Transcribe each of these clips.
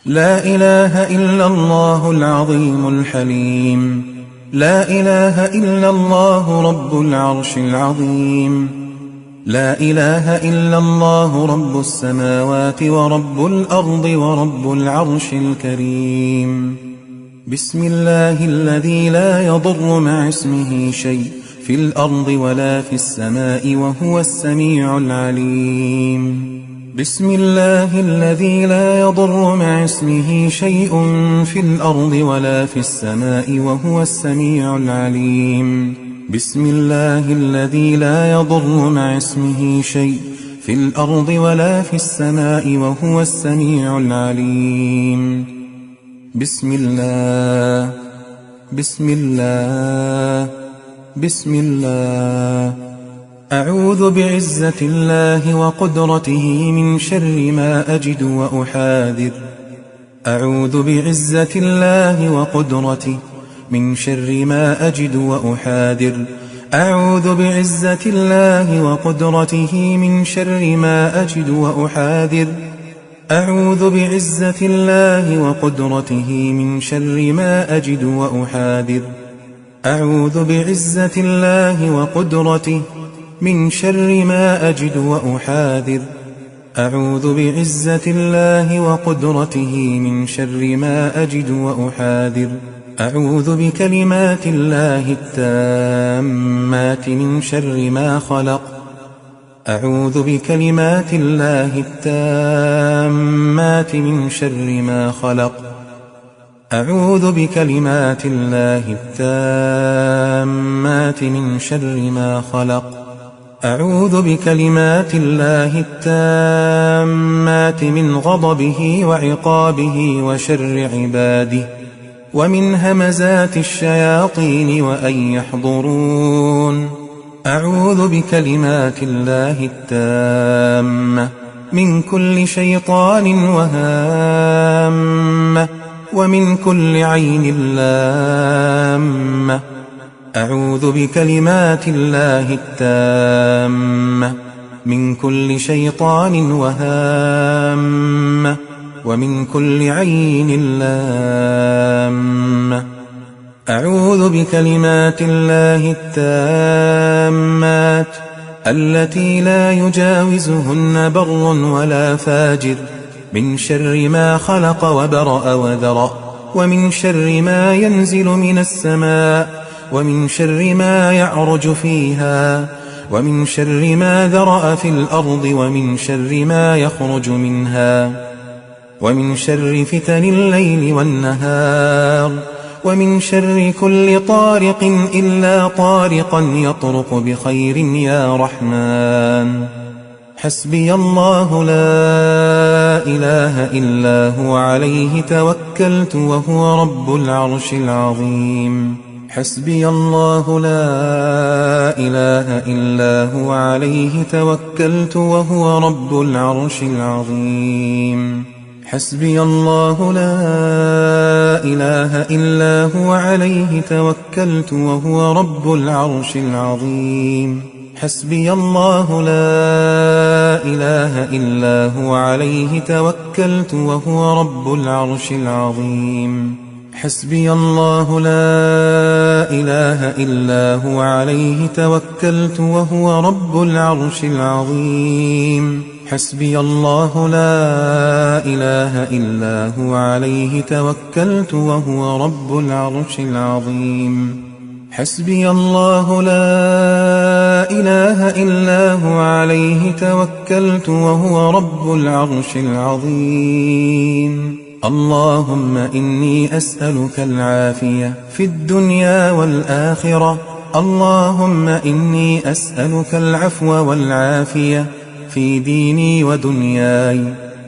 لا إله إلا الله العظيم الحليم. لا إله إلا الله رب العرش العظيم. لا إله إلا الله رب السماوات ورب الأرض ورب العرش الكريم. بسم الله الذي لا يضر مع اسمه شيء في الأرض ولا في السماء وهو السميع العليم. بسم الله الذي لا يضر مع اسمه شيء في الأرض ولا في السماء وهو السميع العليم. بسم الله الذي لا يضر مع اسمه شيء في الأرض ولا في السماء وهو السميع العليم. بسم الله بسم الله بسم الله. أعوذ بعزة الله وقدرته من شر ما أجد وأحاذر. أعوذ بعزة الله وقدرته من شر ما أجد وأحاذر. أعوذ بعزة الله وقدرته من شر ما أجد وأحاذر. أعوذ بعزة الله وقدرته من شر ما أجد وأحاذر. أعوذ بعزة الله وقدرته من شر ما أجد وأحاذر. أعوذ بعزة الله وقدرته من شر ما أجد وأحاذر. أعوذ بكلمات الله التامات من شر ما خلق. أعوذ بكلمات الله التامات من شر ما خلق. أعوذ بكلمات الله التامات من شر ما خلق. أعوذ بكلمات الله التامات من غضبه وعقابه وشر عباده ومن همزات الشياطين وأن يحضرون. أعوذ بكلمات الله التامة من كل شيطان وهامة ومن كل عين لامة. أعوذ بكلمات الله التامة من كل شيطان وهامة ومن كل عين لامة. أعوذ بكلمات الله التامات التي لا يجاوزهن بر ولا فاجر من شر ما خلق وبرأ وذرأ ومن شر ما ينزل من السماء ومن شر ما يعرج فيها ومن شر ما ذرأ في الأرض ومن شر ما يخرج منها ومن شر فتن الليل والنهار ومن شر كل طارق إلا طارقا يطرق بخير يا رحمن. حسبي الله لا إله إلا هو عليه توكلت وهو رب العرش العظيم. حسبي الله لا إله إلا هو عليه توكلت وهو رب العرش العظيم. حسبي الله لا إله إلا هو عليه توكلت وهو رب العرش العظيم. حسبي الله لا إله إلا هو عليه توكلت وهو رب العرش العظيم. حسبي الله لا إله إلا هو عليه توكلت وهو رب العرش العظيم. حسبي الله لا إله إلا هو عليه توكلت وهو رب العرش العظيم. حسبي الله لا إله إلا هو عليه توكلت وهو رب العرش العظيم. اللهم إني أسألك العافية في الدنيا والآخرة. اللهم إني أسألك العفو والعافية في ديني ودنياي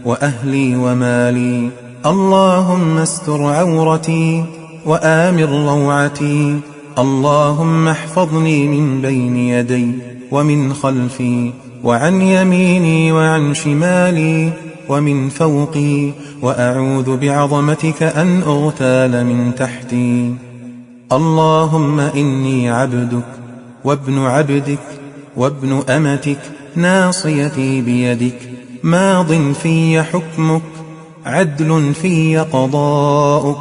وأهلي ومالي. اللهم استر عورتي وآمن روعتي. اللهم احفظني من بين يدي ومن خلفي وعن يميني وعن شمالي ومن فوقي، وأعوذ بعظمتك أن أغتال من تحتي. اللهم إني عبدك وابن عبدك وابن أمتك، ناصيتي بيدك، ماض في حكمك، عدل في قضاؤك.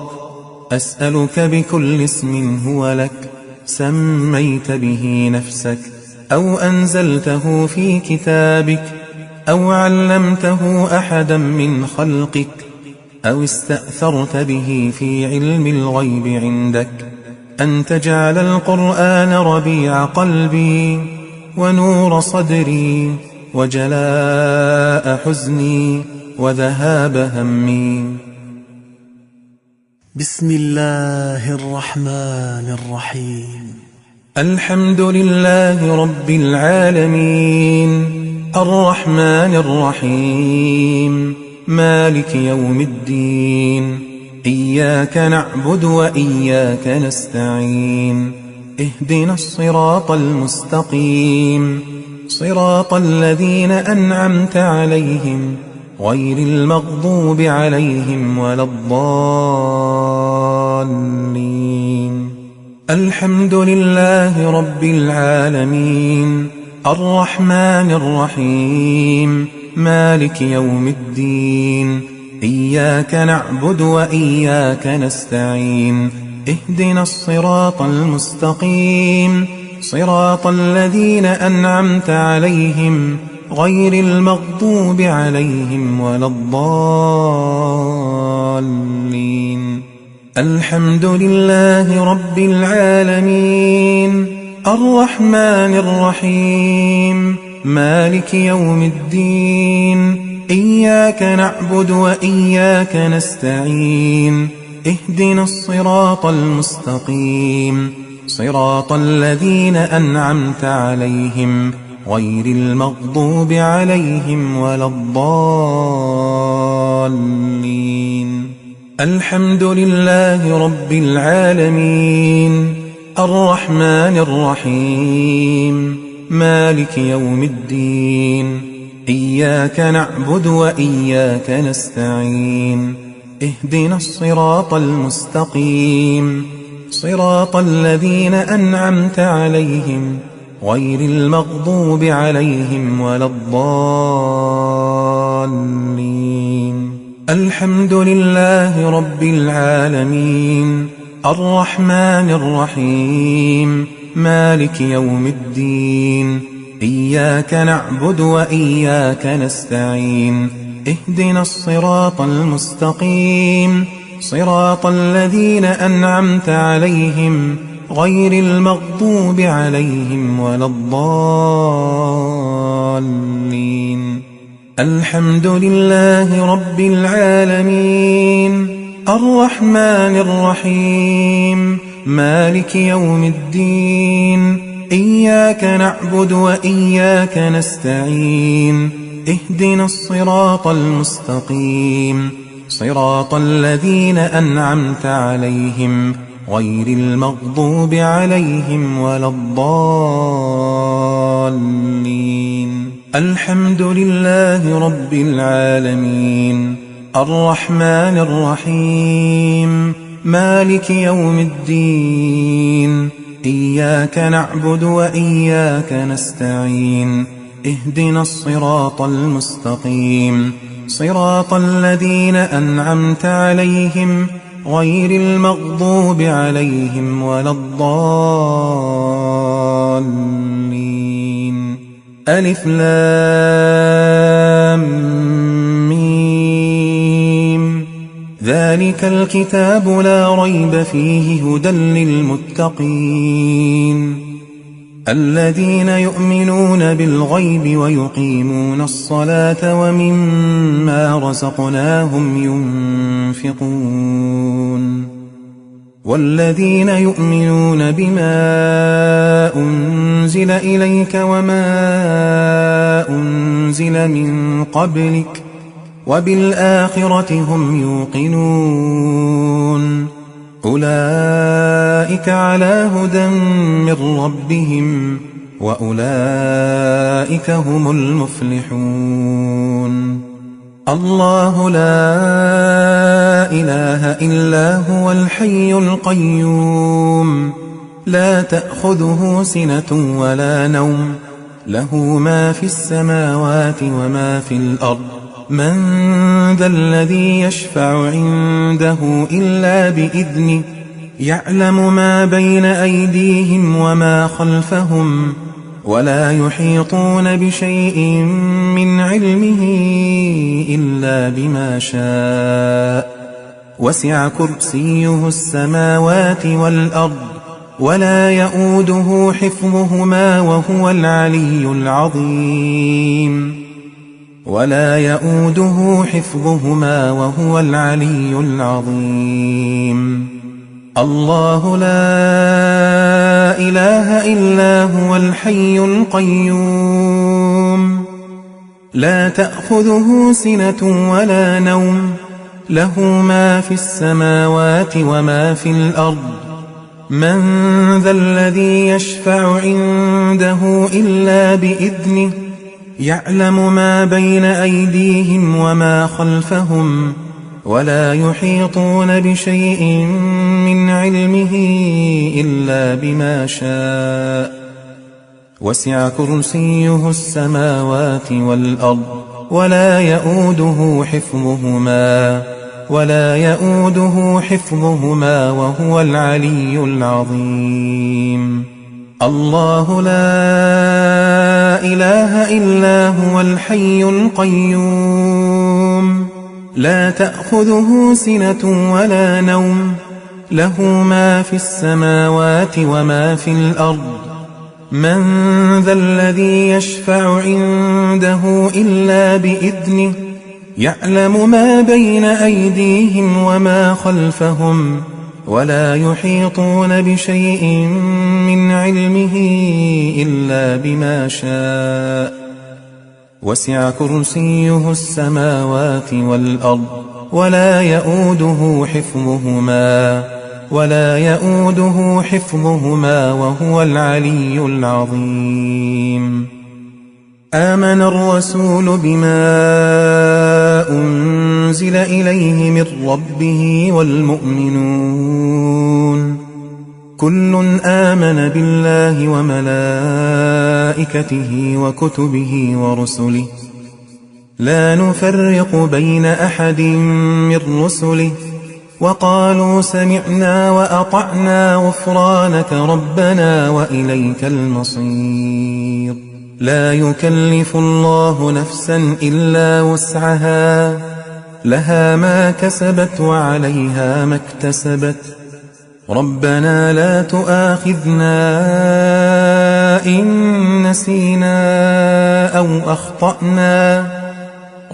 أسألك بكل اسم هو لك سميت به نفسك أو أنزلته في كتابك أو علمته أحدا من خلقك أو استأثرت به في علم الغيب عندك أن تجعل القرآن ربيع قلبي ونور صدري وجلاء حزني وذهاب همي. بسم الله الرحمن الرحيم. الحمد لله رب العالمين الرحمن الرحيم مالك يوم الدين. إياك نعبد وإياك نستعين. اهدنا الصراط المستقيم صراط الذين أنعمت عليهم غير المغضوب عليهم ولا الضالين. الحمد لله رب العالمين الرحمن الرحيم مالك يوم الدين. إياك نعبد وإياك نستعين. اهدنا الصراط المستقيم صراط الذين أنعمت عليهم غير المغضوب عليهم ولا الضالين. الحمد لله رب العالمين الرحمن الرحيم مالك يوم الدين. إياك نعبد وإياك نستعين. اهدنا الصراط المستقيم صراط الذين أنعمت عليهم غير المغضوب عليهم ولا الضالين. الحمد لله رب العالمين الرحمن الرحيم مالك يوم الدين. إياك نعبد وإياك نستعين. اهدنا الصراط المستقيم صراط الذين أنعمت عليهم غير المغضوب عليهم ولا الضالين. الحمد لله رب العالمين الرحمن الرحيم مالك يوم الدين. إياك نعبد وإياك نستعين. اهدنا الصراط المستقيم صراط الذين أنعمت عليهم غير المغضوب عليهم ولا الضالين. الحمد لله رب العالمين الرحمن الرحيم مالك يوم الدين. إياك نعبد وإياك نستعين. اهدنا الصراط المستقيم صراط الذين أنعمت عليهم غير المغضوب عليهم ولا الضالين. الحمد لله رب العالمين الرحمن الرحيم مالك يوم الدين. إياك نعبد وإياك نستعين. اهدنا الصراط المستقيم صراط الذين أنعمت عليهم غير المغضوب عليهم ولا الضالين. ألف لام ميم. ذلك الكتاب لا ريب فيه هدى للمتقين الذين يؤمنون بالغيب ويقيمون الصلاة ومما رزقناهم ينفقون والذين يؤمنون بما أنزل إليك وما أنزل من قبلك وبالآخرة هم يوقنون أولئك على هدى من ربهم وأولئك هم المفلحون. الله لا إله إلا هو الحي القيوم لا تأخذه سنة ولا نوم له ما في السماوات وما في الأرض من ذا الذي يشفع عنده إلا بإذنه يعلم ما بين أيديهم وما خلفهم ولا يحيطون بشيء من علمه إلا بما شاء وسع كرسيه السماوات والأرض ولا يؤوده حفظهما وهو العلي العظيم ولا يؤوده حفظهما وهو العلي العظيم الله لا إله إلا هو الحي القيوم لا تأخذه سنة ولا نوم له ما في السماوات وما في الأرض من ذا الذي يشفع عنده إلا بإذنه يعلم ما بين أيديهم وما خلفهم ولا يحيطون بشيء من علمه إلا بما شاء وسع كرسيه السماوات والأرض ولا يؤوده حفظهما وهو العلي العظيم الله لا إله إلا هو الحي القيوم لا تأخذه سنة ولا نوم له ما في السماوات وما في الأرض من ذا الذي يشفع عنده إلا بإذنه يعلم ما بين أيديهم وما خلفهم ولا يحيطون بشيء من علمه إلا بما شاء وسع كرسيه السماوات والأرض ولا يؤوده حفظهما وهو العلي العظيم آمن الرسول بما أنزل إليه من ربه والمؤمنون كل آمن بالله وملائكته وكتبه ورسله لا نفرق بين أحد من رسله وقالوا سمعنا وأطعنا غفرانك ربنا وإليك المصير لا يكلف الله نفسا إلا وسعها لها ما كسبت وعليها ما اكتسبت ربنا لا تؤاخذنا إن نسينا أو أخطأنا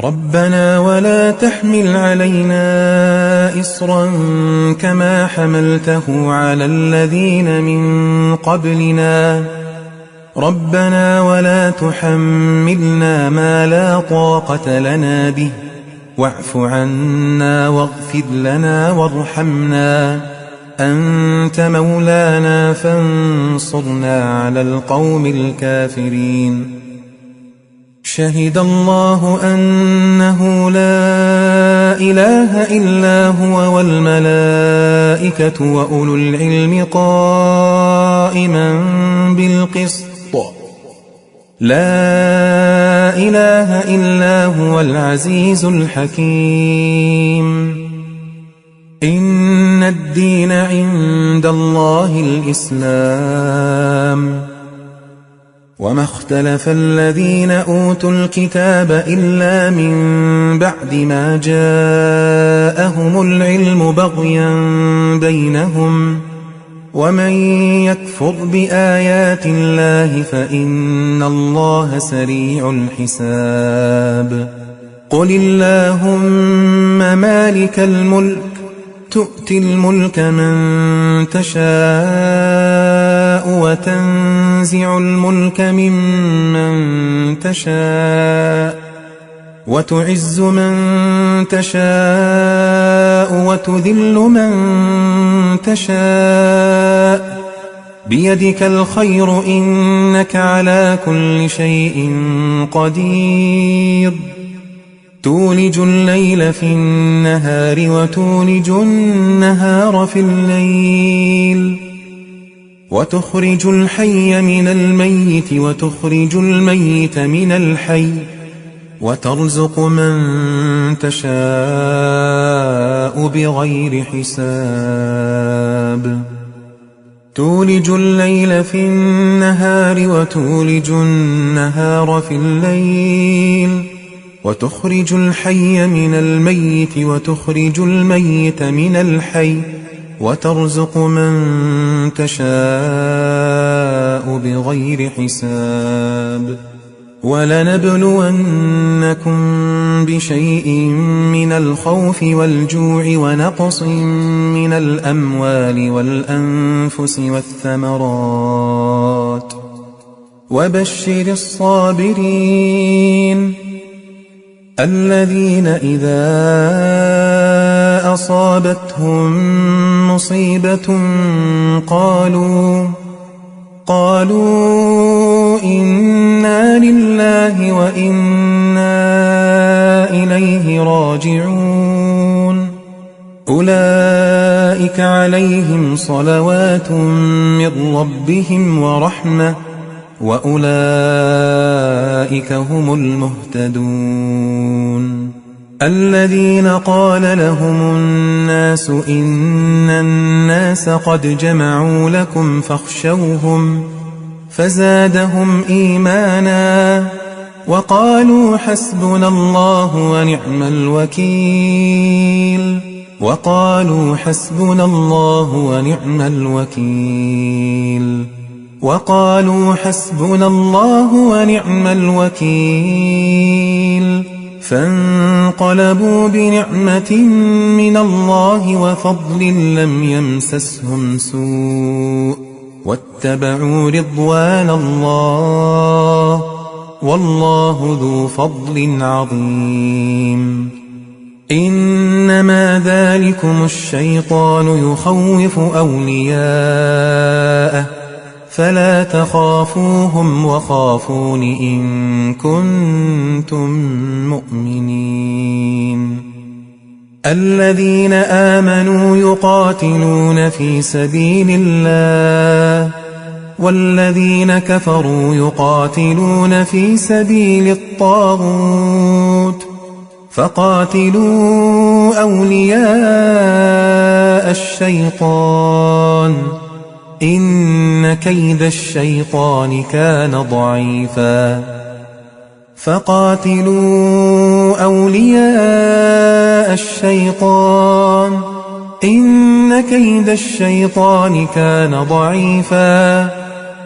ربنا ولا تحمل علينا إصرا كما حملته على الذين من قبلنا ربنا ولا تحملنا ما لا طاقة لنا به واعف عنا واغفر لنا وارحمنا أنت مولانا فانصرنا على القوم الكافرين شهد الله أنه لا إله إلا هو والملائكة وأولو العلم قائما بالقسط لا إله إلا هو العزيز الحكيم إن الدين عند الله الإسلام وما اختلف الذين أوتوا الكتاب إلا من بعد ما جاءهم العلم بغيا بينهم ومن يكفر بآيات الله فإن الله سريع الحساب قل اللهم مالك الملك تؤتي الملك من تشاء وتنزع الملك ممن تشاء وتعز من تشاء وتذل من تشاء بيدك الخير إنك على كل شيء قدير تولج الليل في النهار وتولج النهار في الليل وتخرج الحي من الميت وتخرج الميت من الحي وترزق من تشاء بغير حساب تولج الليل في النهار وتولج النهار في الليل وتخرج الحي من الميت وتخرج الميت من الحي وترزق من تشاء بغير حساب ولنبلونكم بشيء من الخوف والجوع ونقص من الأموال والأنفس والثمرات وبشر الصابرين الذين إذا أصابتهم مصيبة قالوا إنا لله وإنا إليه راجعون أولئك عليهم صلوات من ربهم ورحمة وأولئك هم المهتدون الذين قال لهم الناس إن الناس قد جمعوا لكم فاخشوهم فزادهم إيمانا وقالوا حسبنا الله ونعم الوكيل وقالوا حسبنا الله ونعم الوكيل وقالوا حسبنا الله ونعم الوكيل فانقلبوا بنعمة من الله وفضل لم يمسسهم سوء واتبعوا رضوان الله والله ذو فضل عظيم إنما ذلكم الشيطان يخوف أولياءه فلا تخافوهم وخافون إن كنتم مؤمنين الذين آمنوا يقاتلون في سبيل الله والذين كفروا يقاتلون في سبيل الطاغوت فقاتلوا أولياء الشيطان إن كيد الشيطان كان ضعيفا فقاتلوا أولياء الشيطان إن كيد الشيطان كان ضعيفا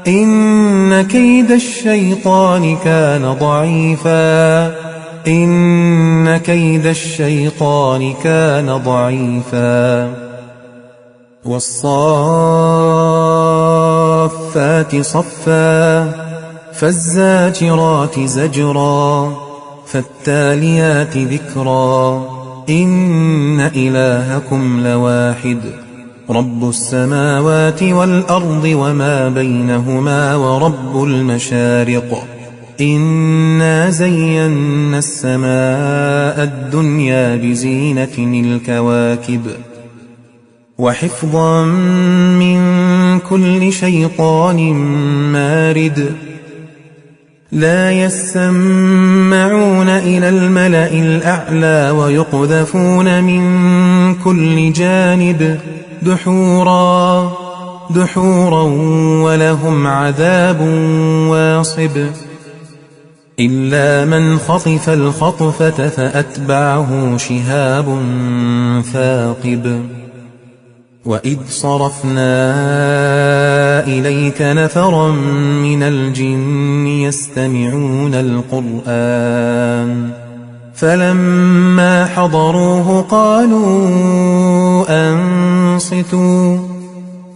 إن كيد الشيطان كان ضعيفا إن كيد الشيطان كان ضعيفا والصافات صفا فالزاجرات زجرا فالتاليات ذكرا إن إلهكم لواحد رب السماوات والأرض وما بينهما ورب المشارق إنا زينا السماء الدنيا بزينة الكواكب وحفظا من كل شيطان مارد لا يسمعون إلى الملأ الأعلى ويقذفون من كل جانب دحورا ولهم عذاب واصب إلا من خطف الخطفة فأتبعه شهاب ثاقب وإذ صرفنا إليك نفرا من الجن يستمعون القرآن فلما حضروه قالوا أنصتوا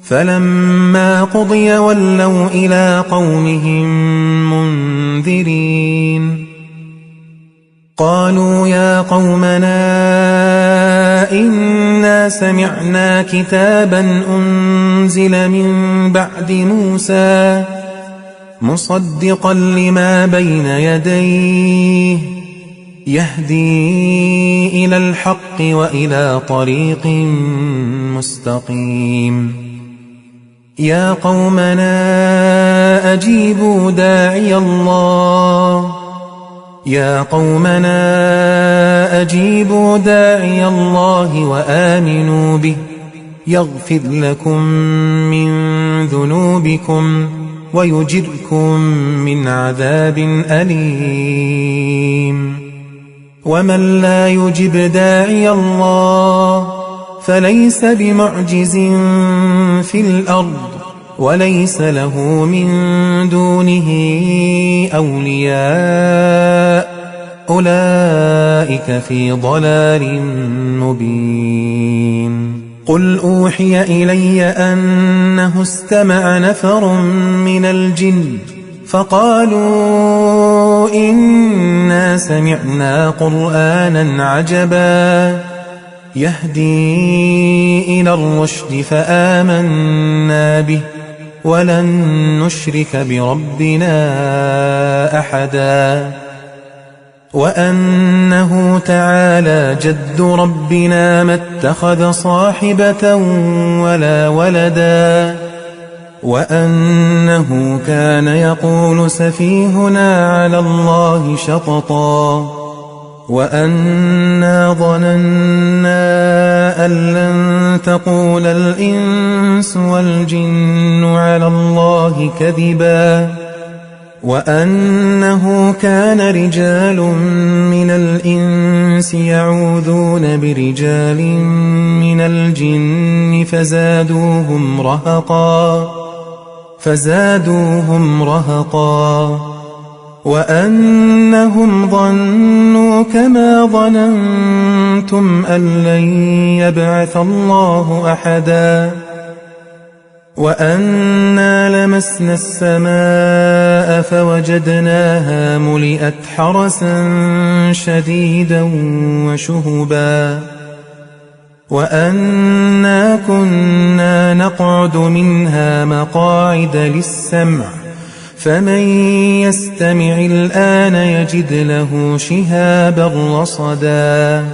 فلما قضي ولوا إلى قومهم منذرين قالوا يا قومنا إنا سمعنا كتابا أنزل من بعد موسى مصدقا لما بين يديه يهدي إلى الحق وإلى طريق مستقيم يا قومنا أجيبوا داعي الله يا قومنا أجيبوا داعي الله وآمنوا به يغفر لكم من ذنوبكم ويجركم من عذاب أليم ومن لا يجب داعي الله فليس بمعجز في الأرض وليس له من دونه أولياء أولئك في ضلال مبين قل أوحي إلي أنه استمع نفر من الجن فقالوا إنا سمعنا قرآنا عجبا يهدي إلى الرشد فآمنا به ولن نشرك بربنا أحدا وأنه تعالى جد ربنا ما اتخذ صاحبة ولا ولدا وأنه كان يقول سفيهنا على الله شططا وأنا ظننا أن لن تقول الإنس والجن على الله كذبا وأنه كان رجال من الإنس يعوذون برجال من الجن فزادوهم رهقا وأنهم ظنوا كما ظننتم أن لن يبعث الله أحدا وأنا لمسنا السماء فوجدناها ملئت حرسا شديدا وشهبا وأنا كنا نقعد منها مقاعد للسمع فمن يستمع الآن يجد له شهابا رصدا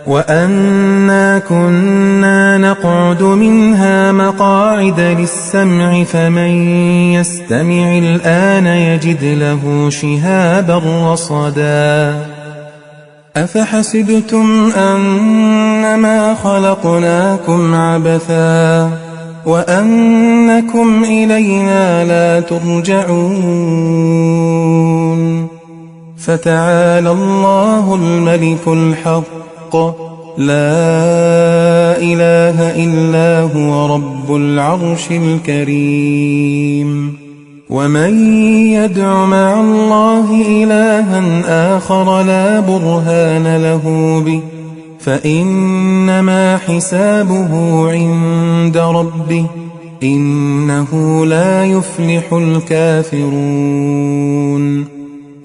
وأنا كنا نقعد منها مقاعد للسمع فمن يستمع الآن يجد له شهابا رصدا أفحسبتم أنما خلقناكم عبثا وأنكم إلينا لا ترجعون فتعالى الله الملك الحق لا إله إلا هو رب العرش الكريم ومن يدع مع الله إلها آخر لا برهان له به فإنما حسابه عند ربه إنه لا يفلح الكافرون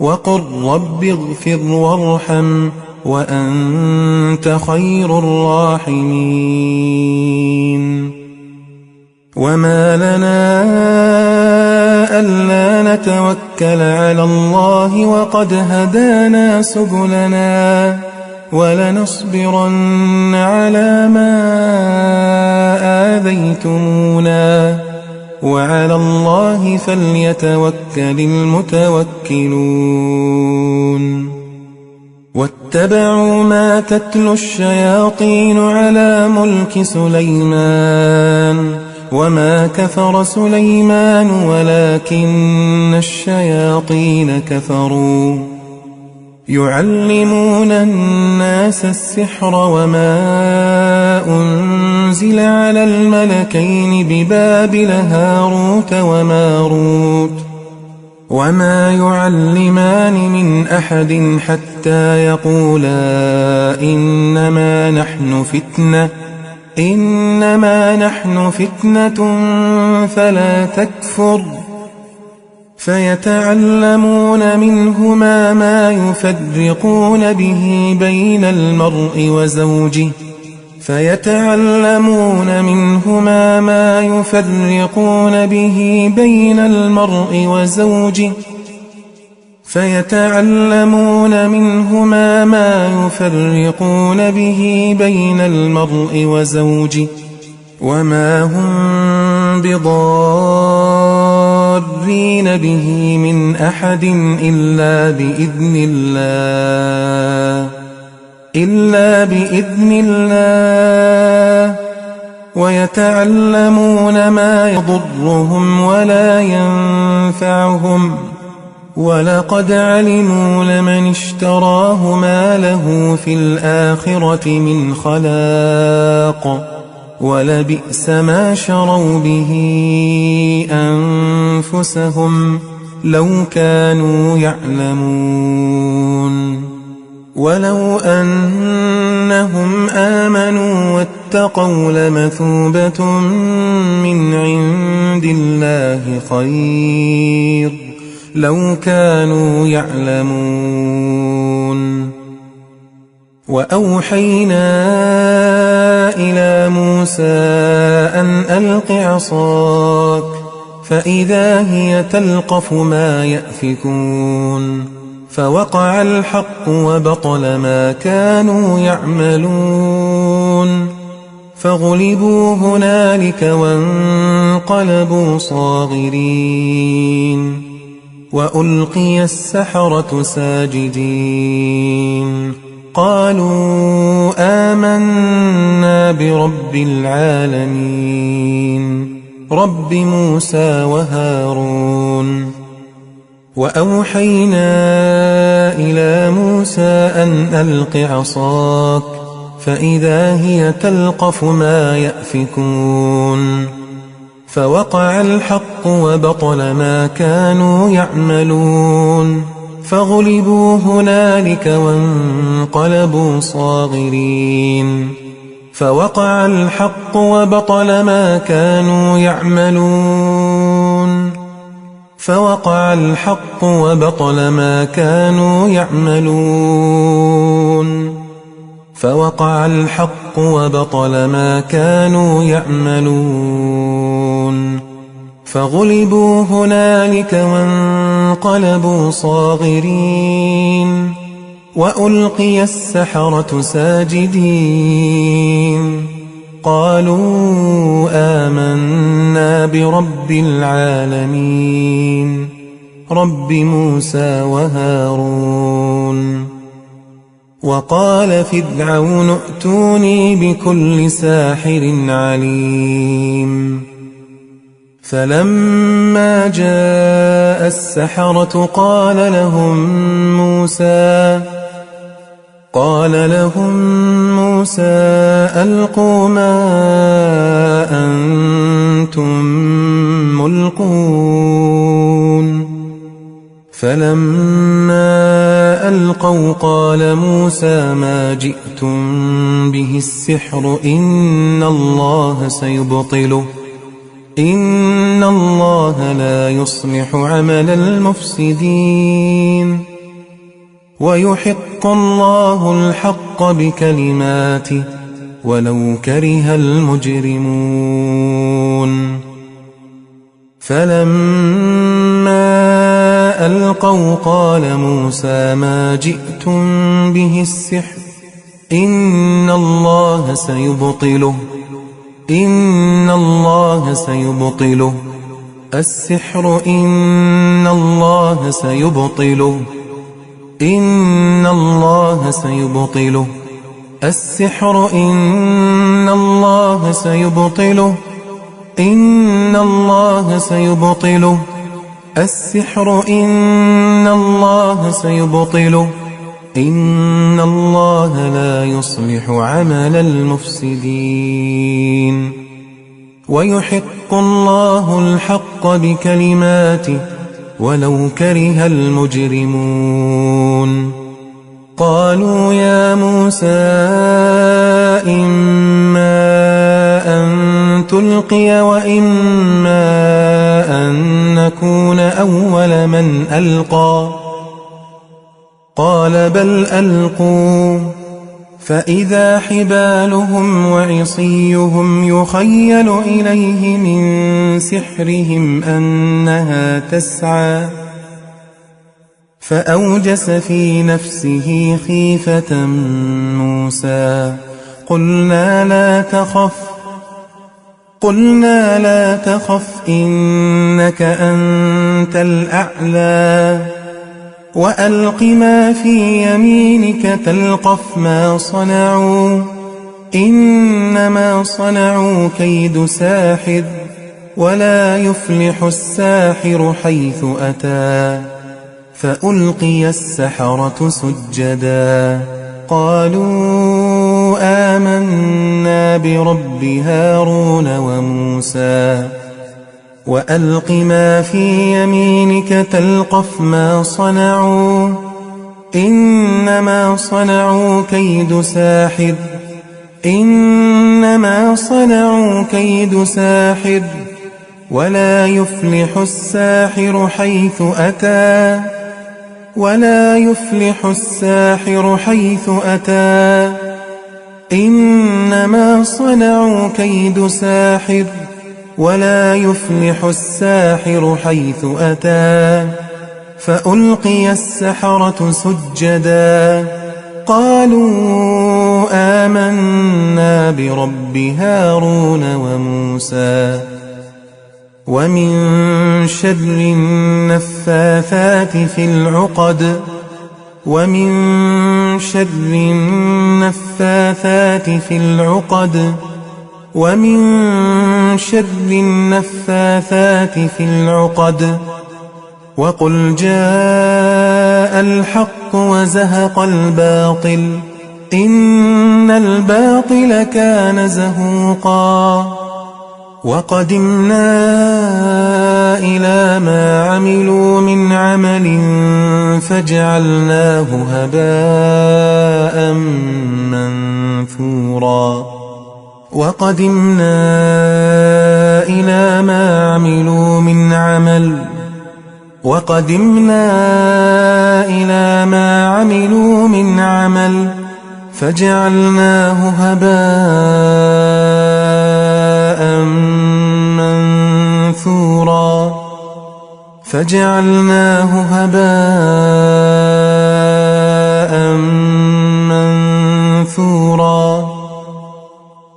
وقل رب اغفر وارحم وأنت خير الراحمين وما لنا ألا نتوكل على الله وقد هدانا سبلنا ولنصبرن على ما آذيتمونا وعلى الله فليتوكل المتوكلون واتبعوا ما تتلو الشياطين على ملك سليمان وما كفر سليمان ولكن الشياطين كفروا يعلمون الناس السحر وما أنزل على الملكين ببابل هاروت وماروت وما يعلمان من أحد حتى يقولا إنما نحن فتنة فلا تكفر فيتعلمون منهما ما يفرقون به بين المرء وزوجه وما هم بضارين به من أحد إلا بإذن الله ويتعلمون ما يضرهم ولا ينفعهم ولقد علموا لمن اشتراه ما له في الآخرة من خلاق ولبئس ما شروا به أنفسهم لو كانوا يعلمون ولو أنهم آمنوا واتقوا لمثوبة من عند الله خير لو كانوا يعلمون وأوحينا إلى موسى أن ألق عصاك فإذا هي تلقف ما يأفكون فوقع الحق وبطل ما كانوا يعملون فغلبوا هنالك وانقلبوا صاغرين وألقي السحرة ساجدين قالوا آمنا برب العالمين رب موسى وهارون وأوحينا إلى موسى أن ألق عصاك فإذا هي تلقف ما يأفكون فوقع الحق وبطل ما كانوا يعملون فغلبوا هنالك وانقلبوا صاغرين فوقع الحق وبطل ما كانوا يعملون فوقع الحق وبطل ما كانوا يعملون فوقع الحق وبطل ما كانوا يعملون فغلبوا هنالك وانقلبوا صاغرين وألقي السحرة ساجدين قالوا آمنا برب العالمين رب موسى وهارون وقال فرعون ائتوني بكل ساحر عليم فلما جاء السحرة قال لهم موسى ألقوا ما أنتم ملقون فلما ألقوا قال موسى ما جئتم به السحر إن الله لا يصلح عمل المفسدين ويحق الله الحق بكلماته ولو كره المجرمون فلما ألقوا قال موسى ما جئتم به السحر إن الله سيبطله السحر إن الله سيبطله السحر إن الله سيبطله السحر إن الله لا يصلح عمل المفسدين ويحق الله الحق بكلماته ولو كره المجرمون قالوا يا موسى إما أن تلقي وإما أن نكون أول من ألقى قال بل ألقوا فإذا حبالهم وعصيهم يخيل إليه من سحرهم أنها تسعى فأوجس في نفسه خيفة موسى قلنا لا تخف قلنا لا تخف إنك أنت الأعلى وألق ما في يمينك تلقف ما صنعوا إنما صنعوا كيد ساحر ولا يفلح الساحر حيث أتى فألقي السحرة سجدا قالوا آمنا برب هارون وموسى وألق ما في يمينك تلقف ما صنعوا إنما صنعوا كيد ساحر إنما صنعوا كيد ساحر ولا يفلح الساحر حيث أتى ولا يفلح الساحر حيث أتى إنما صنعوا كيد ساحر ولا يفلح الساحر حيث أتى فألقي السحرة سجدا قالوا آمنا برب هارون وموسى ومن شر النفاثات في العقد ومن شر النفاثات في العقد ومن شر النفاثات في العقد وقل جاء الحق وزهق الباطل إن الباطل كان زهوقا وقدمنا إلى ما عملوا من عمل فجعلناه هباء منثورا وقدمنا إلى ما عملوا من عمل فجعلناه هباء منثورا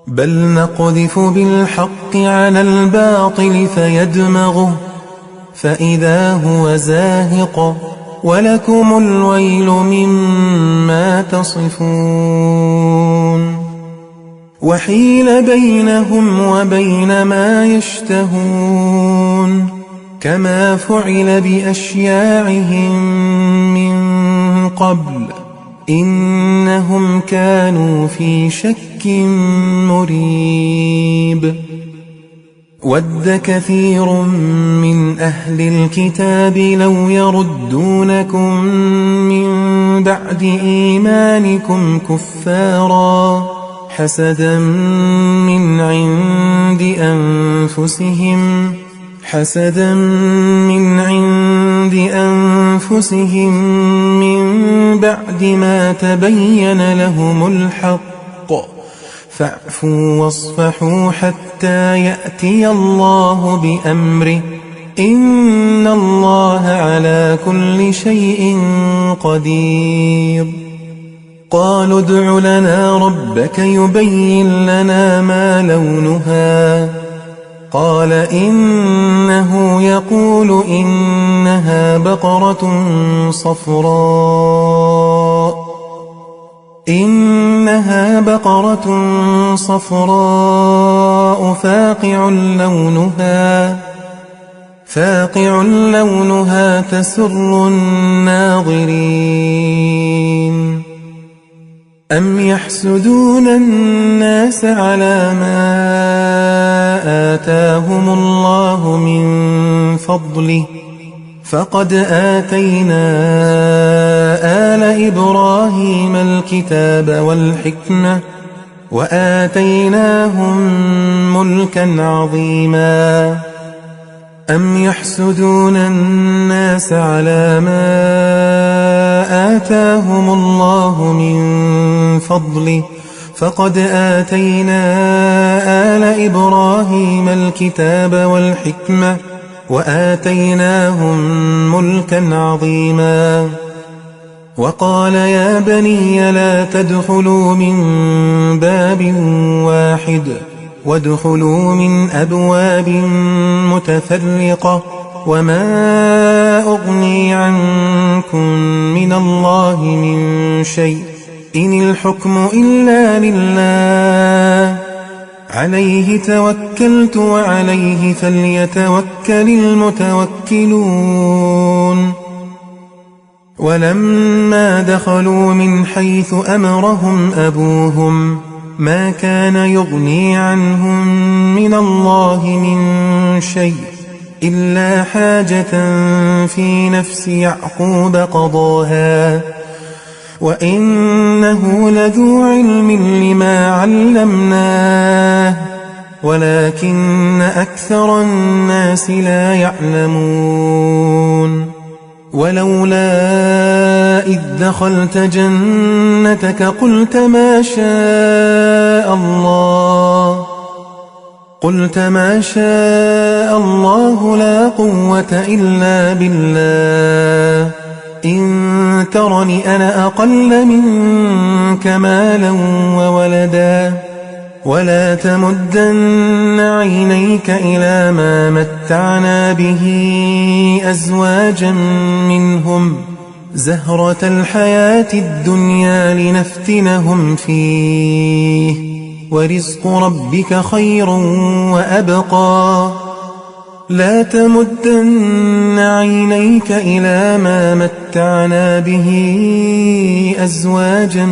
بل نقذف بالحق على الباطل فيدمغه فإذا هو زاهق ولكم الويل مما تصفون وحيل بينهم وبين ما يشتهون كما فعل بأشياعهم من قبل إنهم كانوا في شك مريب ود كثير من أهل الكتاب لو يردونكم من بعد إيمانكم كفارا حسدا من عند أنفسهم من بعد ما تبين لهم الحق فاعفوا واصفحوا حتى يأتي الله بأمره إن الله على كل شيء قدير قالوا ادع لنا ربك يبين لنا ما لونها قال إنه يقول إنها بقرة صفراء فاقع لونها تسر الناظرين أم يحسدون الناس على ما آتاهم الله من فضله فقد آتينا آل إبراهيم الكتاب والحكمة وآتيناهم ملكا عظيما أم يحسدون الناس على ما آتاهم الله من فضله فقد آتينا آل إبراهيم الكتاب والحكمة وآتيناهم ملكا عظيما وقال يا بني لا تدخلوا من باب واحد وادخلوا من أبواب متفرقة وما أغني عنكم من الله من شيء إن الحكم إلا لله عليه توكلت وعليه فليتوكل المتوكلون ولما دخلوا من حيث أمرهم أبوهم ما كان يغني عنهم من الله من شيء إلا حاجة في نفس يعقوب قضاها وإنه لذو علم لما علمناه ولكن أكثر الناس لا يعلمون ولولا إذ دخلت جنتك قلت ما شاء الله لا قوة إلا بالله إن ترني أنا أقل منك مالا وولدا ولا تمدن عينيك إلى ما متعنا به أزواجا منهم زهرة الحياة الدنيا لنفتنهم فيه ورزق ربك خير وأبقى لا تمدن عينيك إلى ما متعنا به أزواجا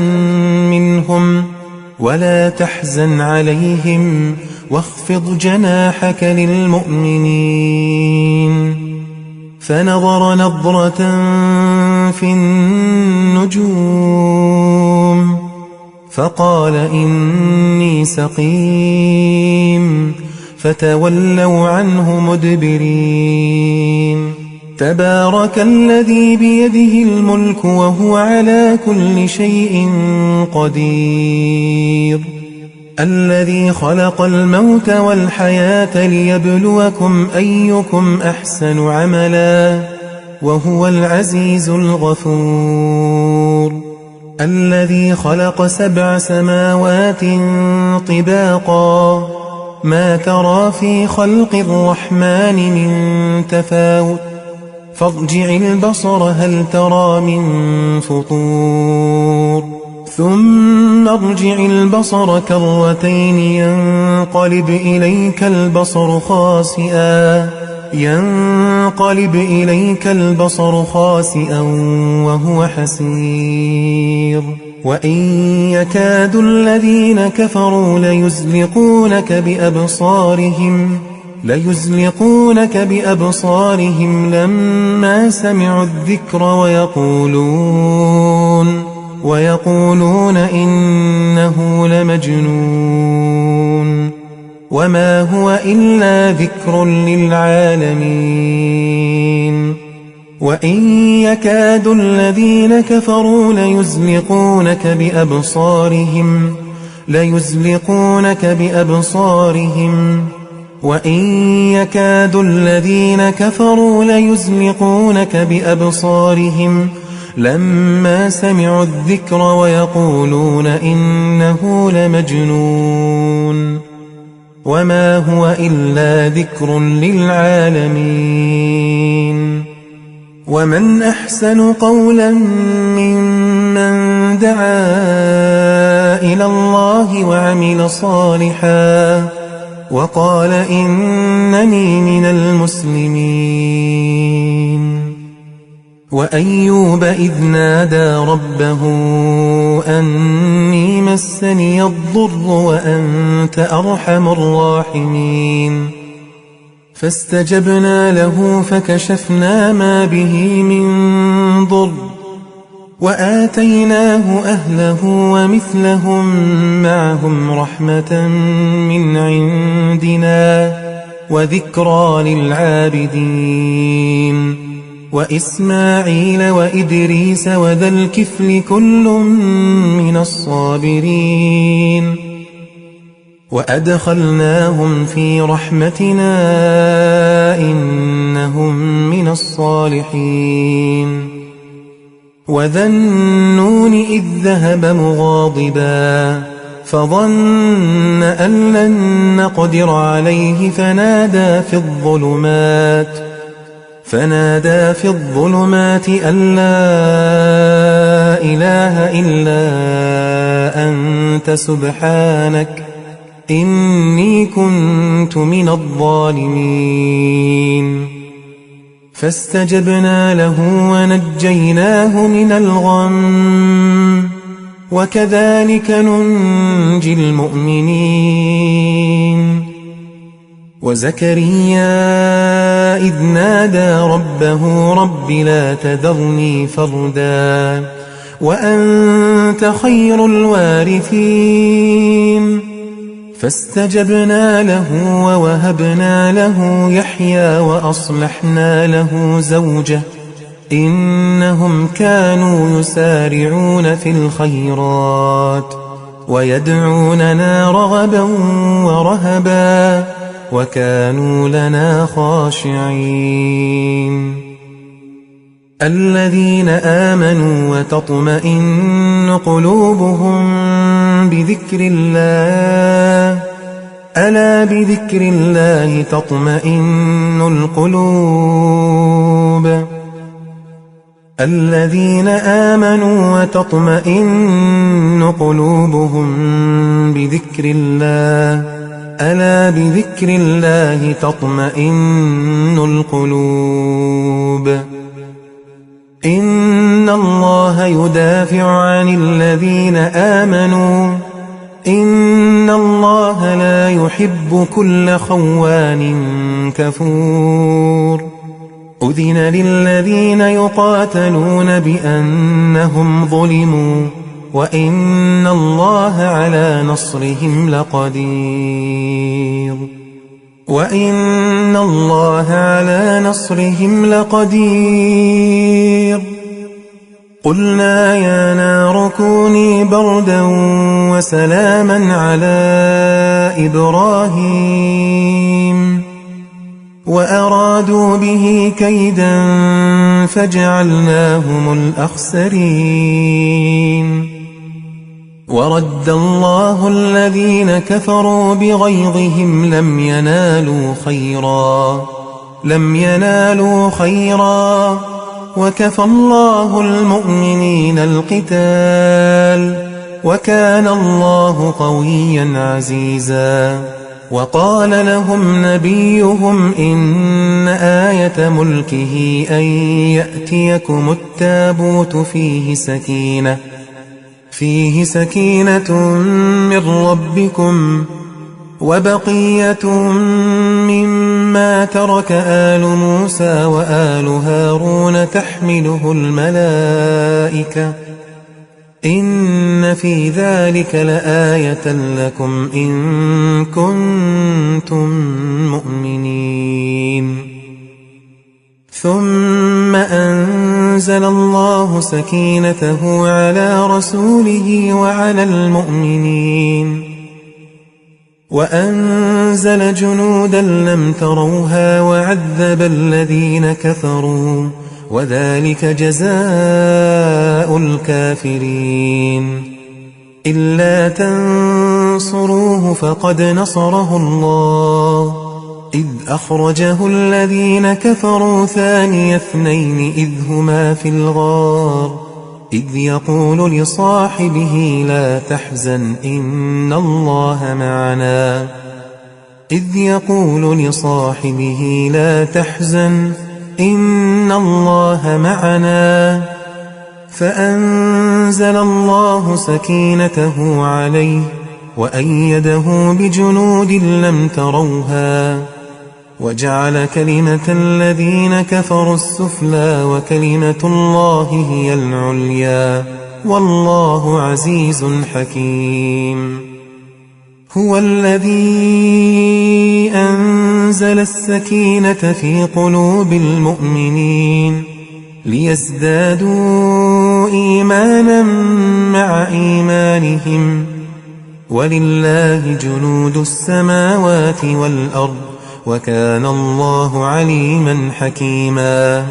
منهم ولا تحزن عليهم واخفض جناحك للمؤمنين فنظر نظرة في النجوم فقال إني سقيم فتولوا عنه مدبرين تبارك الذي بيده الملك وهو على كل شيء قدير الذي خلق الموت والحياة ليبلوكم أيكم أحسن عملا وهو العزيز الغفور الذي خلق 7 سماوات طباقا ما ترى في خلق الرحمن من تفاوت فارجع البصر هل ترى من فطور ثم ارجع البصر كرتين ينقلب إليك البصر خاسئا وهو حسير وإن يكاد الذين كفروا ليزلقونك بأبصارهم لما سمعوا الذكر ويقولون إنه لمجنون وما هو إلا ذكر للعالمين وإن يكاد الذين كفروا ليزلقونك بأبصارهم وإن يكاد الذين كفروا ليزلقونك بأبصارهم لما سمعوا الذكر ويقولون إنه لمجنون وما هو إلا ذكر للعالمين ومن أحسن قولا ممن دعا إلى الله وعمل صالحا وقال إنني من المسلمين وأيوب إذ نادى ربه أني مسني الضر وأنت أرحم الراحمين فاستجبنا له فكشفنا ما به من ضر وآتيناه أهله ومثلهم معهم رحمة من عندنا وذكرى للعابدين وإسماعيل وإدريس وذا الكفل كل من الصابرين وأدخلناهم في رحمتنا إنهم من الصالحين وذا النون إذ ذهب مغاضبا فظن أن لن نقدر عليه فنادى في الظلمات أن لا إله إلا أنت سبحانك إني كنت من الظالمين. فاستجبنا له ونجيناه من الغم وكذلك ننجي المؤمنين. وزكريا إذ نادى ربه رب لا تذرني فردا وأنت خير الوارثين. فاستجبنا له ووهبنا له يحيى وأصلحنا له زوجه إنهم كانوا يسارعون في الخيرات ويدعوننا رغبا ورهبا وكانوا لنا خاشعين. الذين آمنوا وتطمئن قلوبهم بذكر الله ألا بذكر الله تطمئن القلوب. الذين آمنوا وتطمئن قلوبهم بذكر الله ألا بذكر الله تطمئن القلوب. إن الله يدافع عن الذين آمنوا إن الله لا يحب كل خوان كفور. أذن للذين يقاتلون بأنهم ظلموا وإن الله على نصرهم لقدير. وإن الله على نصرهم لقدير. قلنا يا نار كوني بردا وسلاما على إبراهيم وأرادوا به كيدا فجعلناهم الأخسرين. ورد الله الذين كفروا بغيظهم لم ينالوا خيرا وكفى الله المؤمنين القتال وكان الله قويا عزيزا. وقال لهم نبيهم إن آية ملكه أن يأتيكم التابوت فيه سكينة من ربكم وبقية مما ترك آل موسى وآل هارون تحمله الملائكة إن في ذلك لآية لكم إن كنتم مؤمنين. ثم أنزل الله سكينته على رسوله وعلى المؤمنين وأنزل جنودا لم تروها وعذب الذين كفروا وذلك جزاء الكافرين. إلا تنصروه فقد نصره الله إذ أخرجه الذين كفروا ثاني اثنين إذ هما في الغار إذ يقول لصاحبه لا تحزن إن الله معنا فأنزل الله سكينته عليه وأيده بجنود لم تروها وجعل كلمة الذين كفروا السفلى وكلمة الله هي العليا والله عزيز حكيم. هو الذي أنزل السكينة في قلوب المؤمنين ليزدادوا إيمانا مع إيمانهم ولله جنود السماوات والأرض وكان الله عليما حكيما.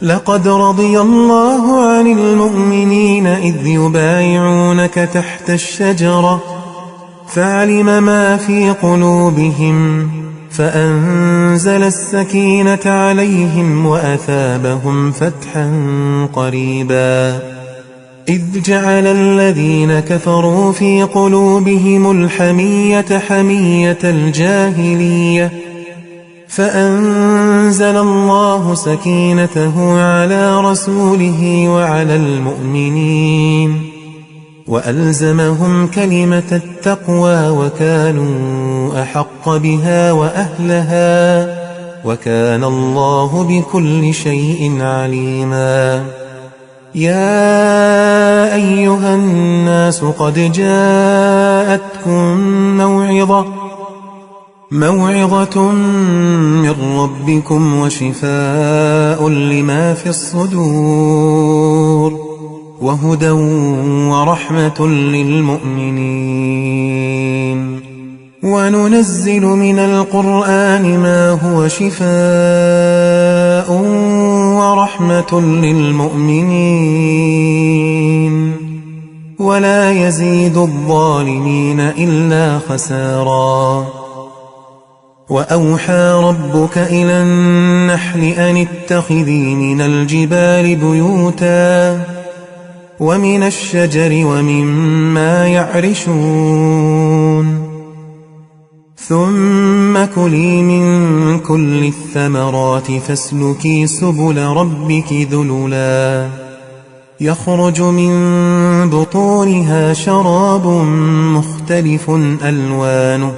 لقد رضي الله عن المؤمنين إذ يبايعونك تحت الشجرة فعلم ما في قلوبهم فأنزل السكينة عليهم وأثابهم فتحا قريبا إذ جعل الذين كفروا في قلوبهم الحمية حمية الجاهلية فأنزل الله سكينته على رسوله وعلى المؤمنين وألزمهم كلمة التقوى وكانوا أحق بها وأهلها وكان الله بكل شيء عليما يا أيها الناس قد جاءتكم موعظة من ربكم وشفاء لما في الصدور وهدى ورحمة للمؤمنين وننزل من القرآن ما هو شفاء ورحمة للمؤمنين ولا يزيد الظالمين إلا خسارا وأوحى ربك إلى النحل أن اتخذي من الجبال بيوتا ومن الشجر ومما يعرشون ثم كلي من كل الثمرات فاسلكي سبل ربك ذللا يخرج من بطونها شراب مختلف ألوانه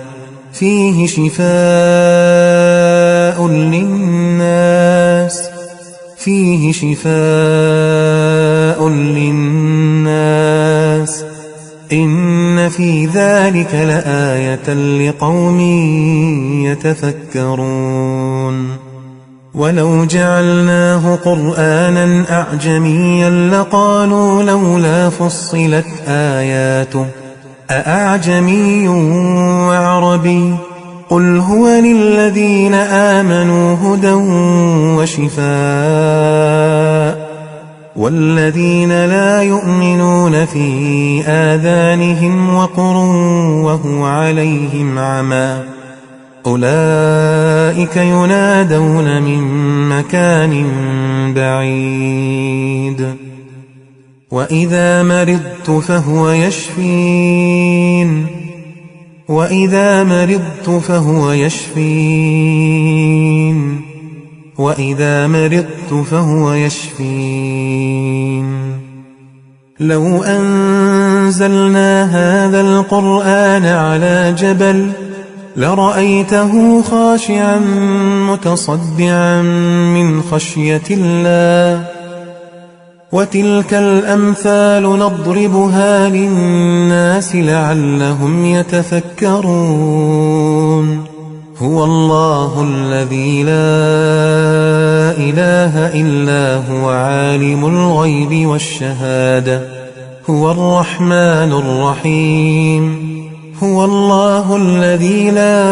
فيه شفاء للناس إن في ذلك لآية لقوم يتفكرون ولو جعلناه قرآنا أعجميا لقالوا لولا فصلت آياته أأعجمي وعربي قل هو للذين آمنوا هدى وشفاء والذين لا يؤمنون في آذانهم وقر وهو عليهم عمى أولئك ينادون من مكان بعيد وإذا مرضت فهو يشفين لو أنزلنا هذا القرآن على جبل لرأيته خاشعا متصدعا من خشية الله وتلك الأمثال نضربها للناس لعلهم يتفكرون هو الله الذي لا إله إلا هو عالم الغيب والشهادة هو الرحمن الرحيم هو الله الذي لا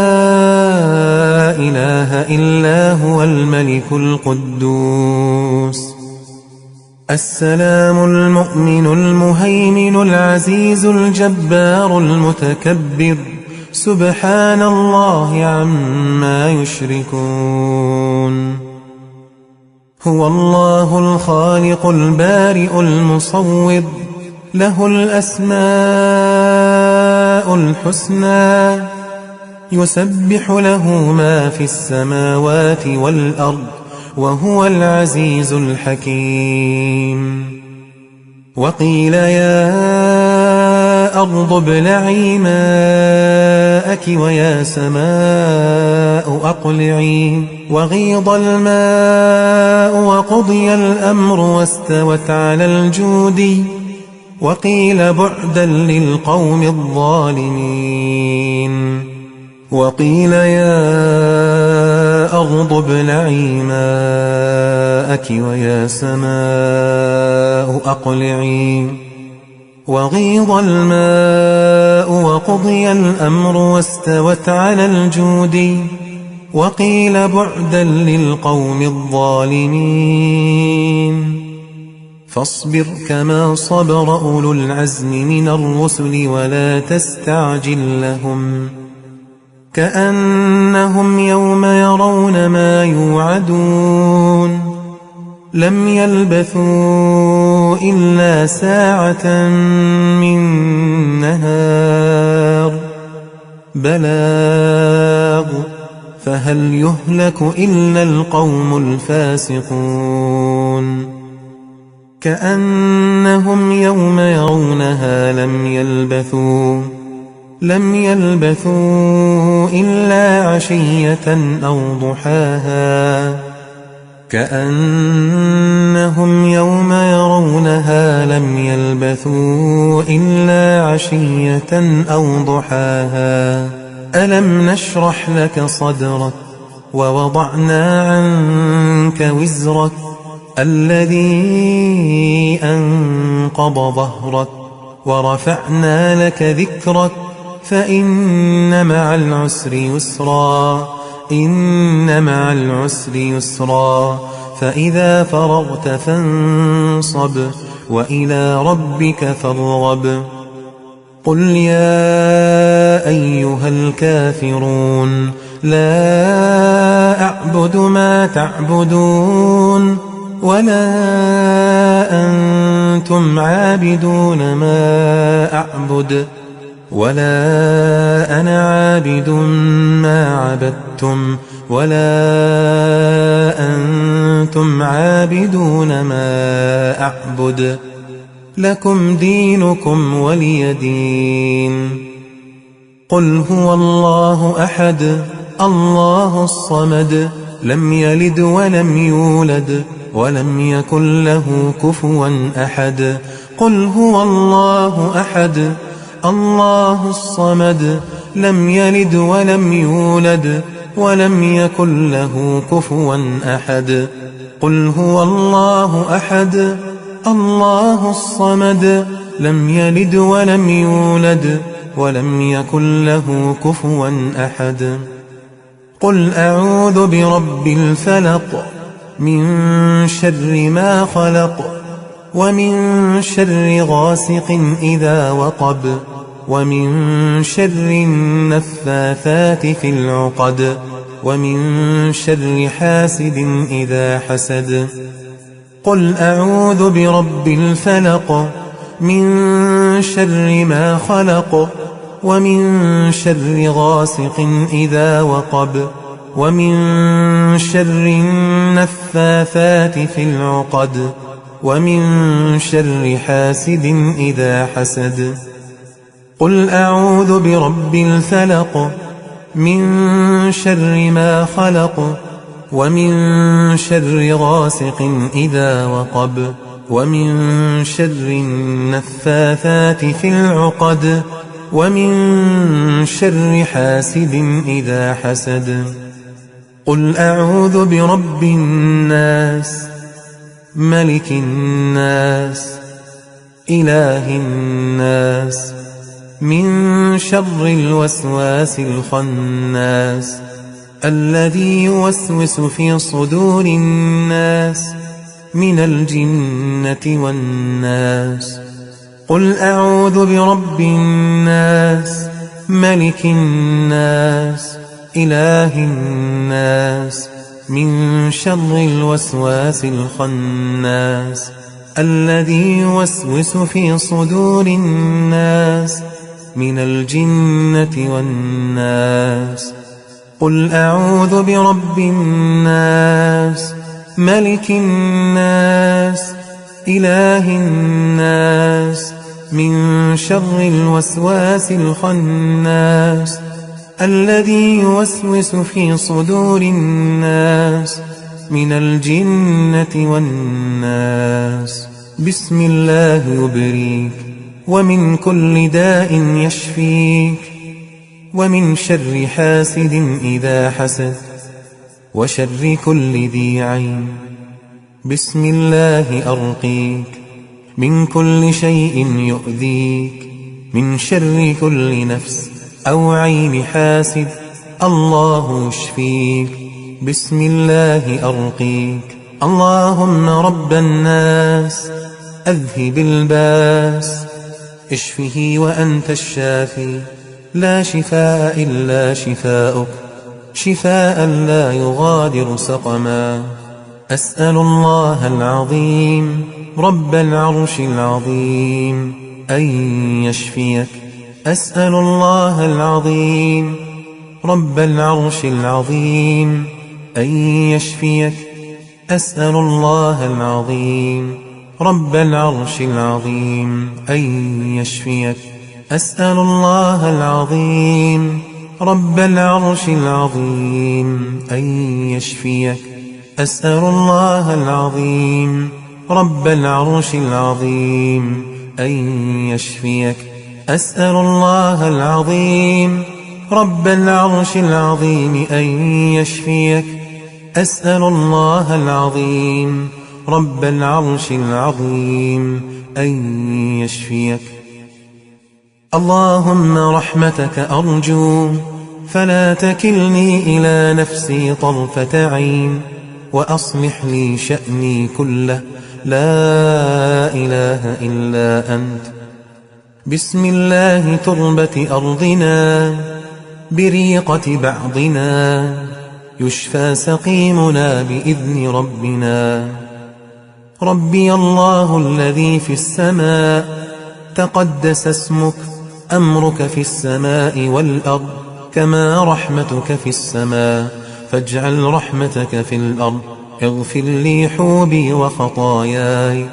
إله إلا هو الملك القدوس السلام المؤمن المهيمن العزيز الجبار المتكبر سبحان الله عما يشركون هو الله الخالق البارئ المصور له الأسماء الحسنى يسبح له ما في السماوات والأرض وهو العزيز الحكيم وقيل يا أرض ابلعي ماءك ويا سماء أقلعي وغيض الماء وقضي الأمر واستوت على الجود وقيل بعدا للقوم الظالمين وقيل يا أرض ابلعي ماءك ويا سماء أقلعي وغيض الماء وقضي الأمر واستوت على الجود وقيل بعدا للقوم الظالمين فاصبر كما صبر أولو العزم من الرسل ولا تستعجل لهم كأنهم يوم يرون ما يوعدون لم يلبثوا إلا ساعة من نهار بلاغ فهل يهلك إلا القوم الفاسقون كأنهم يوم يرونها لم يلبثوا إلا عشية أو ضحاها كأنهم يوم يرونها لم يلبثوا إلا عشية أو ضحاها ألم نشرح لك صدرك ووضعنا عنك وزرك الذي أنقض ظهرك ورفعنا لك ذكرك فإن مع العسر يسرا فإذا فرغت فانصب وإلى ربك فارغب قل يا أيها الكافرون لا أعبد ما تعبدون ولا أنتم عابدون ما أعبد ولا أنا عابد ما عبدتم ولا أنتم عابدون ما أعبد لكم دينكم ولي دين قل هو الله أحد الله الصمد لم يلد ولم يولد ولم يكن له كفوا أحد قل هو الله أحد الله الصمد لم يلد ولم يولد ولم يكن له كفوا أحد قل هو الله أحد الله الصمد لم يلد ولم يولد ولم يكن له كفوا أحد قل أعوذ برب الفلق من شر ما خلق ومن شر غاسق إذا وقب ومن شر النفاثات في العقد ومن شر حاسد إذا حسد قل أعوذ برب الفلق من شر ما خلق ومن شر غاسق إذا وقب ومن شر النفاثات في العقد ومن شر حاسد إذا حسد قل أعوذ برب الفلق من شر ما خلق ومن شر غاسق إذا وقب ومن شر النفاثات في العقد ومن شر حاسد إذا حسد قل أعوذ برب الناس ملك الناس إله الناس من شر الوسواس الخناس الذي يوسوس في صدور الناس من الجنة والناس قل أعوذ برب الناس ملك الناس إله الناس من شر الوسواس الخناس الذي يوسوس في صدور الناس من الجنة والناس قل أعوذ برب الناس ملك الناس إله الناس من شر الوسواس الخناس الذي يوسوس في صدور الناس من الجنة والناس بسم الله يبريك ومن كل داء يشفيك ومن شر حاسد إذا حسد وشر كل ذي عين بسم الله أرقيك من كل شيء يؤذيك من شر كل نفس أو عين حاسد الله يشفيك بسم الله أرقيك اللهم رب الناس أذهب الباس اشفه وأنت الشافي لا شفاء إلا شفاؤك شفاء لا يغادر سقما أسأل الله العظيم رب العرش العظيم أن يشفيك أسأل الله العظيم رب العرش العظيم أن يشفيك أسأل الله العظيم رب العرش العظيم أن يشفيك أسأل الله العظيم رب العرش العظيم أن يشفيك أسأل الله العظيم رب العرش العظيم أن يشفيك أسأل الله العظيم رب العرش العظيم أن يشفيك أسأل الله العظيم رب العرش العظيم أن يشفيك اللهم رحمتك أرجو فلا تكلني إلى نفسي طرفة عين وأصلح لي شأني كله لا إله إلا أنت بسم الله تربة أرضنا بريقة بعضنا يشفى سقيمنا بإذن ربنا ربي الله الذي في السماء تقدس اسمك أمرك في السماء والأرض كما رحمتك في السماء فاجعل رحمتك في الأرض اغفر لي حوبي وخطاياي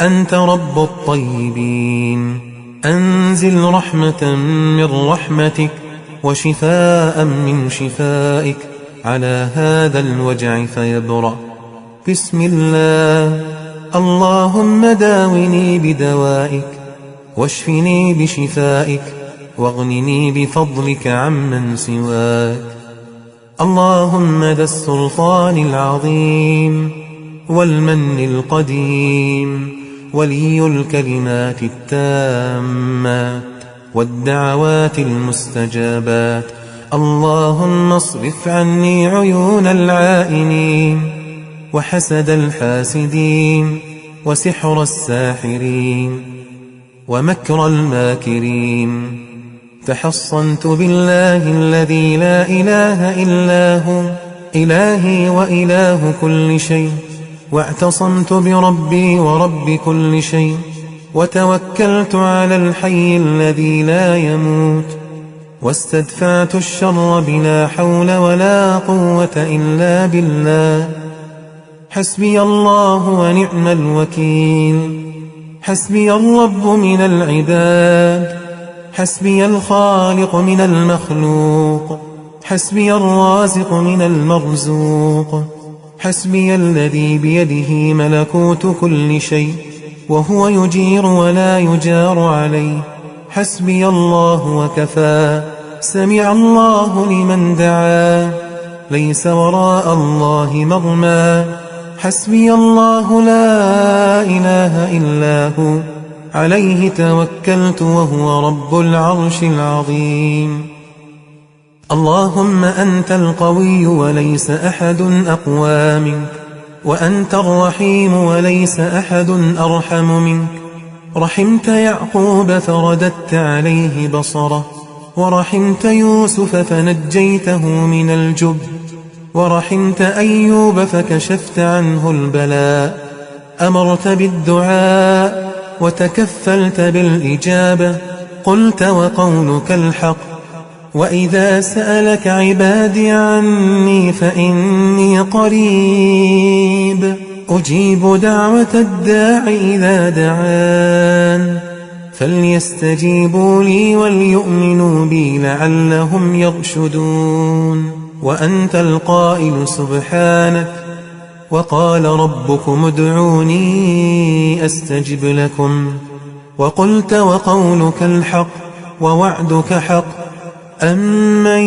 أنت رب الطيبين أنزل رحمة من رحمتك وشفاء من شفائك على هذا الوجع فيبرأ بسم الله اللهم داوني بدوائك واشفني بشفائك واغنني بفضلك عمن سواك اللهم ذا السلطان العظيم والمن القديم ولي الكلمات التامات والدعوات المستجابات اللهم اصرف عني عيون العائنين وحسد الحاسدين وسحر الساحرين ومكر الماكرين تحصنت بالله الذي لا إله إلا هو إلهي وإله كل شيء واعتصمت بربي ورب كل شيء وتوكلت على الحي الذي لا يموت واستدفعت الشر بلا حول ولا قوة إلا بالله حسبي الله ونعم الوكيل حسبي الرب من العباد حسبي الخالق من المخلوق حسبي الرازق من المرزوق حسبي الذي بيده ملكوت كل شيء وهو يجير ولا يجار عليه حسبي الله وكفى سمع الله لمن دعا ليس وراء الله مرمى حسبي الله لا إله إلا هو عليه توكلت وهو رب العرش العظيم اللهم أنت القوي وليس أحد أقوى منك وأنت الرحيم وليس أحد أرحم منك رحمت يعقوب فرددت عليه بصره ورحمت يوسف فنجيته من الجب ورحمت أيوب فكشفت عنه البلاء أمرت بالدعاء وتكفلت بالإجابة قلت وقولك الحق وإذا سألك عبادي عني فإني قريب أجيب دعوة الداع إذا دعان فليستجيبوا لي وليؤمنوا بي لعلهم يرشدون وأنت القائل سبحانك وقال ربكم ادعوني أستجب لكم وقلت وقولك الحق ووعدك حق أمن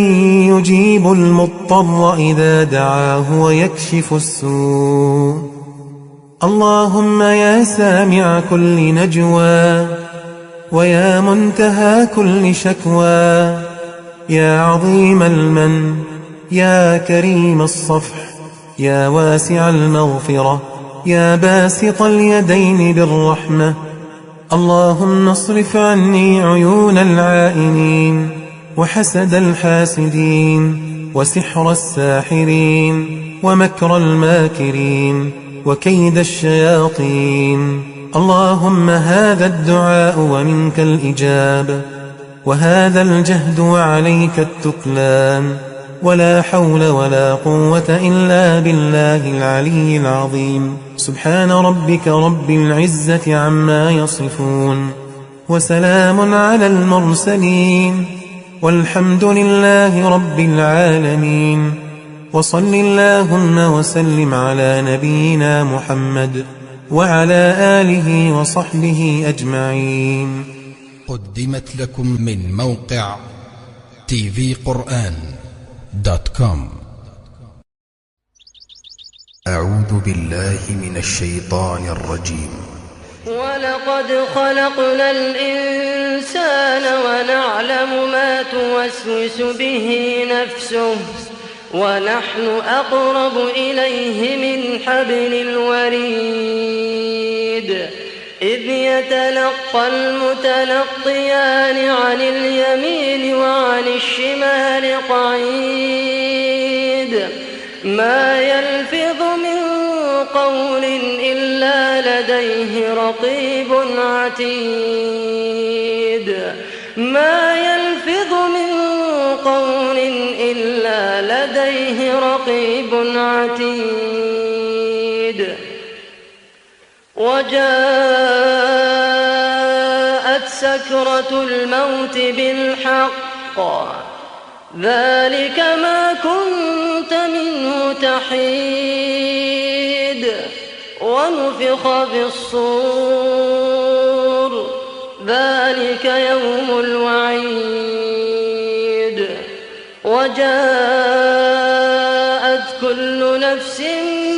يجيب المضطر إذا دعاه ويكشف السوء اللهم يا سامع كل نجوى ويا منتهى كل شكوى يا عظيم المن يا كريم الصفح يا واسع المغفرة يا باسط اليدين بالرحمة اللهم اصرف عني عيون العائنين وحسد الحاسدين وسحر الساحرين ومكر الماكرين وكيد الشياطين. اللهم هذا الدعاء ومنك الإجابة، وهذا الجهد وعليك التكلان، ولا حول ولا قوة إلا بالله العلي العظيم. سبحان ربك رب العزة عما يصفون، وسلام على المرسلين، والحمد لله رب العالمين. وصل اللهم وسلم على نبينا محمد وعلى آله وصحبه أجمعين. قدمت لكم من موقع tvquran.com. أعوذ بالله من الشيطان الرجيم. ولقد خلقنا الإنسان ونعلم ما توسوس به نفسه ونحن أقرب إليه من حبل الوريد. إذ يتلقى المتلقيان عن اليمين وعن الشمال قعيد. ما يلفظ من قول إلا لديه رقيب عتيد. ما يلفظ من قول إلا لديه رقيب عتيد. وجاءت سكرة الموت بالحق ذلك ما كنت منه تحيد. ونفخ في الصور ذلك يوم الوعيد. وجاءت كل نفس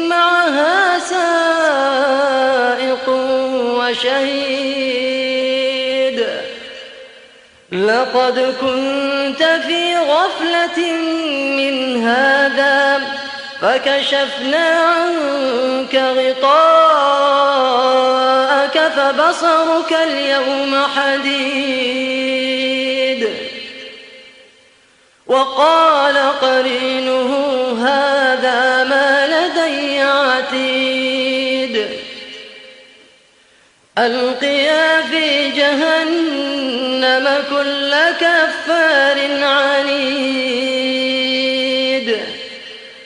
معها سائق وشهيد. لقد كنت في غفلة من هذا فكشفنا عنك غطاءك فبصرك اليوم حديد. وقال قرينه هذا ما لدي عتيد. ألقيا في جهنم كل كفار عنيد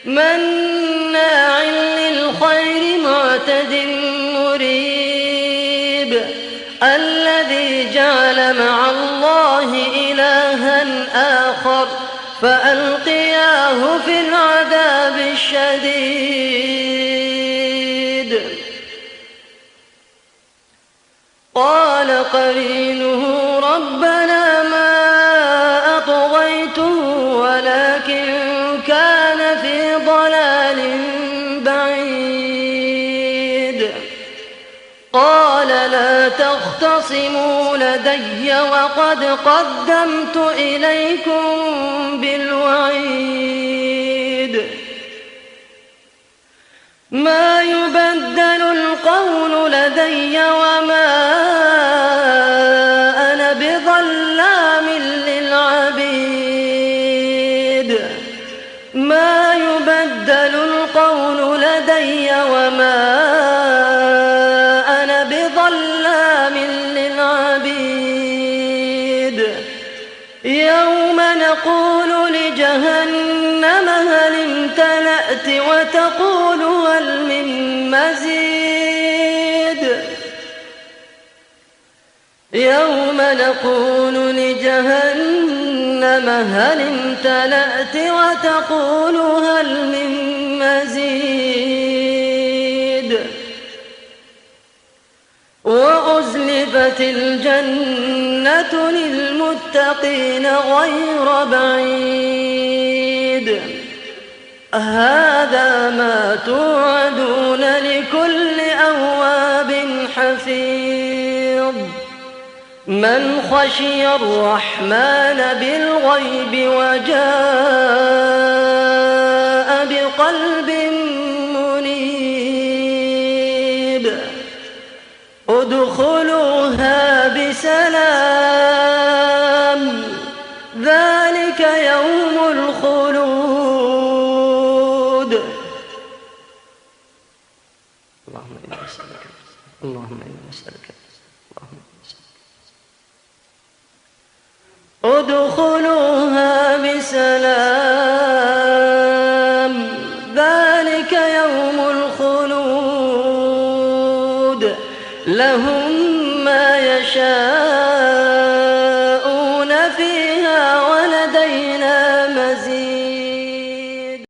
مناع للخير معتد مريب. الذي جعل مع الله إلها آخر فألقياه في العذاب الشديد. قال قرينه ربنا ما أطغيته ولكن كان في ضلال بعيد. قال لا تختصموا لدي وقد قدمت إليكم بالوعيد. ما يبدل القول لدي وما أنا بظلام للعبيد. ما يبدل القول لدي وما أنا بظلام للعبيد. يوم نقول لجهنم هل امتلأت وتقول هل من مزيد. يوم نقول لجهنم هل امتلأت وتقول هل من مزيد. وأزلفت الجنة للمتقين غير بعيد. هذا ما توعدون لكل أواب حفيظ. من خشي الرحمن بالغيب وجاء بقلب منيب. اللهم إنا نسألك. اللهم ادخلوها بسلام ذلك يوم الخلود لهم ما يشاءون